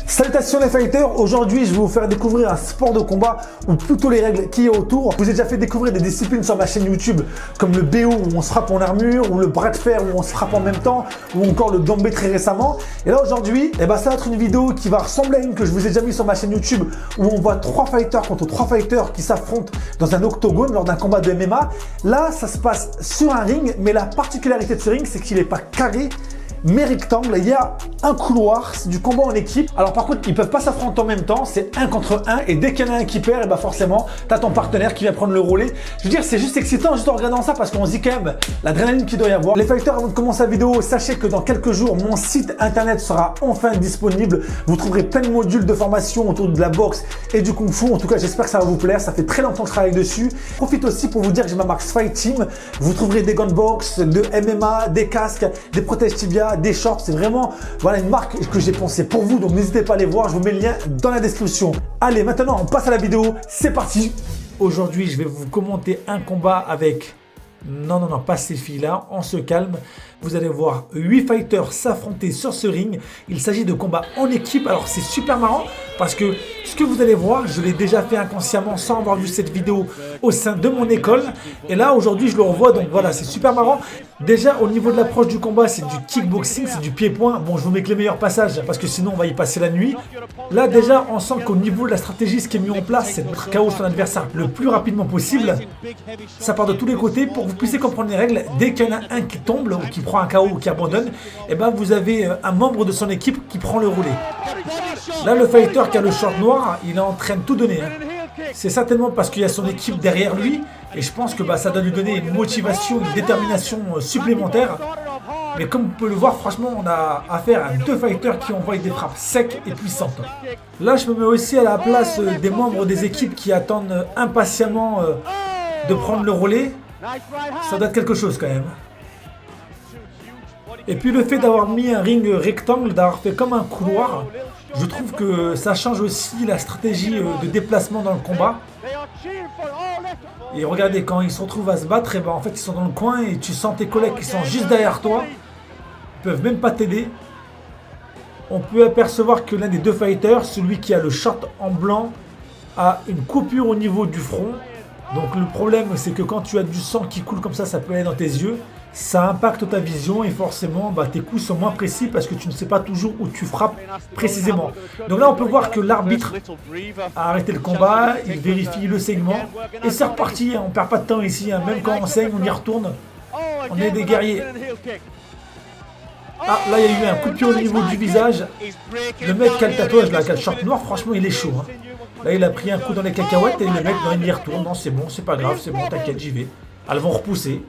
Salutations les fighters, aujourd'hui je vais vous faire découvrir un sport de combat ou plutôt les règles qu'il y a autour. Je vous ai déjà fait découvrir des disciplines sur ma chaîne YouTube comme le BO où on se frappe en armure, ou le bras de fer où on se frappe en même temps, ou encore le Dombé très récemment. Et là aujourd'hui, ça va être une vidéo qui va ressembler à une que je vous ai déjà mis sur ma chaîne YouTube où on voit 3 fighters contre 3 fighters qui s'affrontent dans un octogone lors d'un combat de MMA. Là ça se passe sur un ring, mais la particularité de ce ring c'est qu'il n'est pas carré mais rectangle, il y a un couloir, c'est du combat en équipe. Alors par contre, ils peuvent pas s'affronter en même temps, c'est 1 contre 1 et dès qu'il y en a un qui perd, et bah forcément, tu as ton partenaire qui vient prendre le relais. Je veux dire, c'est juste excitant juste en regardant ça parce qu'on se dit quand même l'adrénaline qu'il doit y avoir. Les fighters, avant de commencer la vidéo, sachez que dans quelques jours, mon site internet sera enfin disponible. Vous trouverez plein de modules de formation autour de la boxe et du kung fu. En tout cas, j'espère que ça va vous plaire. Ça fait très longtemps que je travaille dessus. Profite aussi pour vous dire que j'ai ma marque Fight Team. Vous trouverez des gants de boxe, de MMA, des casques, des protèges tibia, des shorts, c'est vraiment voilà une marque que j'ai pensé pour vous, donc n'hésitez pas à les voir, je vous mets le lien dans la description. Allez, maintenant on passe à la vidéo, c'est parti. Aujourd'hui je vais vous commenter un combat avec, non pas ces filles là, on se calme. Vous allez voir 8 fighters s'affronter sur ce ring. Il s'agit de combats en équipe. Alors c'est super marrant parce que ce que vous allez voir, je l'ai déjà fait inconsciemment sans avoir vu cette vidéo au sein de mon école. Et là aujourd'hui je le revois, donc voilà, c'est super marrant. Déjà au niveau de l'approche du combat, c'est du kickboxing, c'est du pied-point. Bon, je vous mets que les meilleurs passages parce que sinon on va y passer la nuit. Là déjà on sent qu'au niveau de la stratégie, ce qui est mis en place, c'est de mettre KO son adversaire le plus rapidement possible. Ça part de tous les côtés pour que vous puissiez comprendre les règles. Dès qu'il y en a un qui tombe ou qui prend un KO ou qui abandonne, et ben vous avez un membre de son équipe qui prend le relais. Là le fighter qui a le short noir, il est en train de tout donner. C'est certainement parce qu'il y a son équipe derrière lui et je pense que ça doit lui donner une motivation, une détermination supplémentaire. Mais comme vous pouvez le voir, franchement on a affaire à 2 fighters qui envoient des frappes secs et puissantes. Là je me mets aussi à la place des membres des équipes qui attendent impatiemment de prendre le relais. Ça doit être quelque chose quand même. Et puis le fait d'avoir mis un ring rectangle, d'avoir fait comme un couloir, je trouve que ça change aussi la stratégie de déplacement dans le combat. Et regardez, quand ils se retrouvent à se battre, et en fait ils sont dans le coin et tu sens tes collègues qui sont juste derrière toi. Ils peuvent même pas t'aider. On peut apercevoir que l'un des 2 fighters, celui qui a le short en blanc, a une coupure au niveau du front. Donc le problème c'est que quand tu as du sang qui coule comme ça peut aller dans tes yeux. Ça impacte ta vision et forcément tes coups sont moins précis parce que tu ne sais pas toujours où tu frappes précisément. Donc là on peut voir que l'arbitre a arrêté le combat, il vérifie le saignement et c'est reparti, on perd pas de temps ici, même quand on saigne on y retourne, on est des guerriers. Ah là il y a eu un coup de pied au niveau du visage, le mec qui a le tatouage là, qui a le short noir, franchement il est chaud. Là il a pris un coup dans les cacahuètes et le mec il y retourne, non c'est bon, c'est pas grave, c'est bon, t'inquiète j'y vais. Elles vont repousser.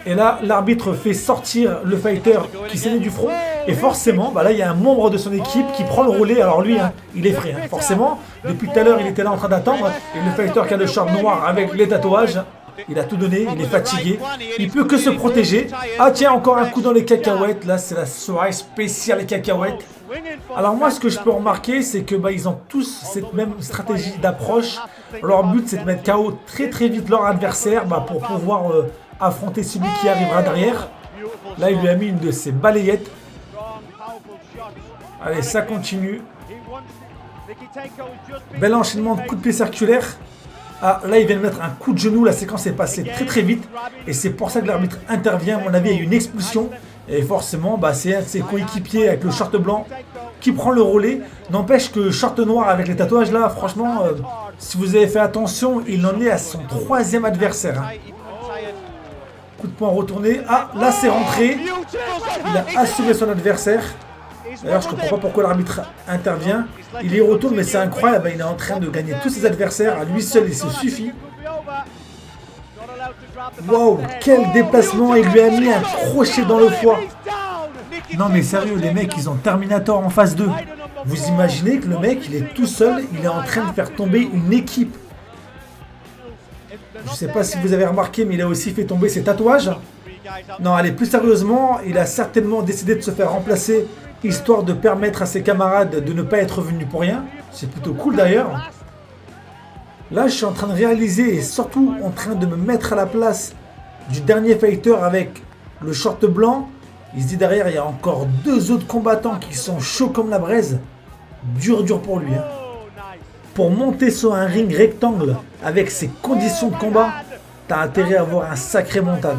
Et là, l'arbitre fait sortir le fighter qui saignait du front. Et forcément, là, il y a un membre de son équipe qui prend le relais. Alors lui, il est frais. Forcément, depuis tout à l'heure, il était là en train d'attendre. Et le fighter qui a le short noir avec les tatouages, il a tout donné, il est fatigué. Il peut que se protéger. Ah tiens, encore un coup dans les cacahuètes. Là, c'est la soirée spéciale cacahuètes. Alors moi, ce que je peux remarquer, c'est que ils ont tous cette même stratégie d'approche. Leur but, c'est de mettre KO très très vite leur adversaire pour pouvoir affronter celui qui arrivera derrière. Là il lui a mis une de ses balayettes. Allez, ça continue. Bel enchaînement de coups de pied circulaires. Ah là il vient de mettre un coup de genou. La séquence est passée très très vite et c'est pour ça que l'arbitre intervient. À mon avis il y a eu une expulsion et forcément c'est un de ses coéquipiers avec le short blanc qui prend le relais. N'empêche que short noir avec les tatouages là, franchement si vous avez fait attention, il en est à son 3e adversaire. Coup de poing retourné. Ah, là c'est rentré. Il a assuré son adversaire. D'ailleurs, je ne comprends pas pourquoi l'arbitre intervient. Il y retourne, mais c'est incroyable. Il est en train de gagner tous ses adversaires. À lui seul, il se suffit. Waouh, quel déplacement. Il lui a mis un crochet dans le foie. Non, mais sérieux, les mecs, ils ont Terminator en phase 2. Vous imaginez que le mec, il est tout seul. Il est en train de faire tomber une équipe. Je ne sais pas si vous avez remarqué, mais il a aussi fait tomber ses tatouages. Non, allez, plus sérieusement, il a certainement décidé de se faire remplacer, histoire de permettre à ses camarades de ne pas être venus pour rien. C'est plutôt cool d'ailleurs. Là, je suis en train de réaliser et surtout en train de me mettre à la place du dernier fighter avec le short blanc. Il se dit derrière, il y a encore 2 autres combattants qui sont chauds comme la braise. Dur pour lui. Hein. Pour monter sur un ring rectangle avec ces conditions de combat, t'as intérêt à avoir un sacré mental.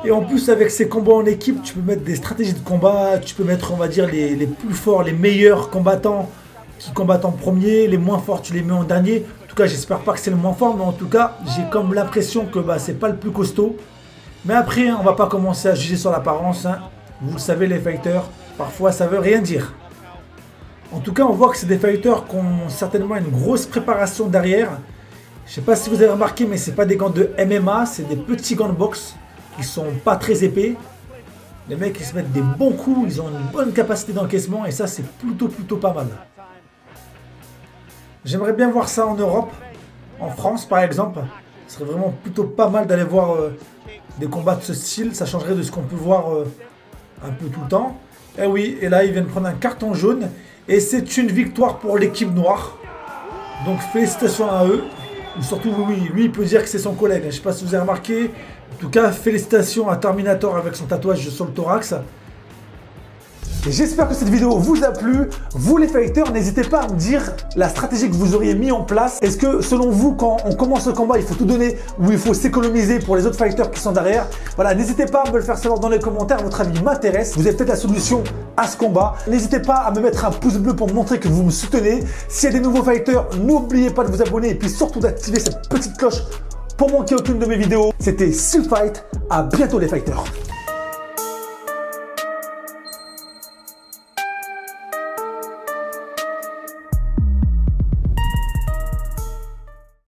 Et en plus, avec ces combats en équipe, tu peux mettre des stratégies de combat, tu peux mettre, on va dire, les plus forts, les meilleurs combattants qui combattent en premier, les moins forts, tu les mets en dernier. En tout cas, j'espère pas que c'est le moins fort, mais en tout cas, j'ai comme l'impression que c'est pas le plus costaud. Mais après, on va pas commencer à juger sur l'apparence. Hein. Vous le savez, les fighters, parfois, ça veut rien dire. En tout cas, on voit que c'est des fighters qui ont certainement une grosse préparation derrière. Je sais pas si vous avez remarqué, mais c'est pas des gants de MMA, c'est des petits gants de boxe qui sont pas très épais. Les mecs, ils se mettent des bons coups, ils ont une bonne capacité d'encaissement et ça, c'est plutôt pas mal. J'aimerais bien voir ça en Europe, en France par exemple. Ce serait vraiment plutôt pas mal d'aller voir des combats de ce style. Ça changerait de ce qu'on peut voir un peu tout le temps. Et oui, et là, ils viennent prendre un carton jaune. Et c'est une victoire pour l'équipe noire. Donc félicitations à eux. Ou surtout, oui, lui, il peut dire que c'est son collègue. Je ne sais pas si vous avez remarqué. En tout cas, félicitations à Terminator avec son tatouage sur le thorax. J'espère que cette vidéo vous a plu. Vous les fighters, n'hésitez pas à me dire la stratégie que vous auriez mis en place. Est-ce que selon vous, quand on commence le combat, il faut tout donner ou il faut s'économiser pour les autres fighters qui sont derrière? Voilà, n'hésitez pas à me le faire savoir dans les commentaires. Votre avis m'intéresse. Vous avez peut-être la solution à ce combat. N'hésitez pas à me mettre un pouce bleu pour me montrer que vous me soutenez. S'il y a des nouveaux fighters, n'oubliez pas de vous abonner et puis surtout d'activer cette petite cloche pour manquer aucune de mes vidéos. C'était Sulfight. À bientôt les fighters.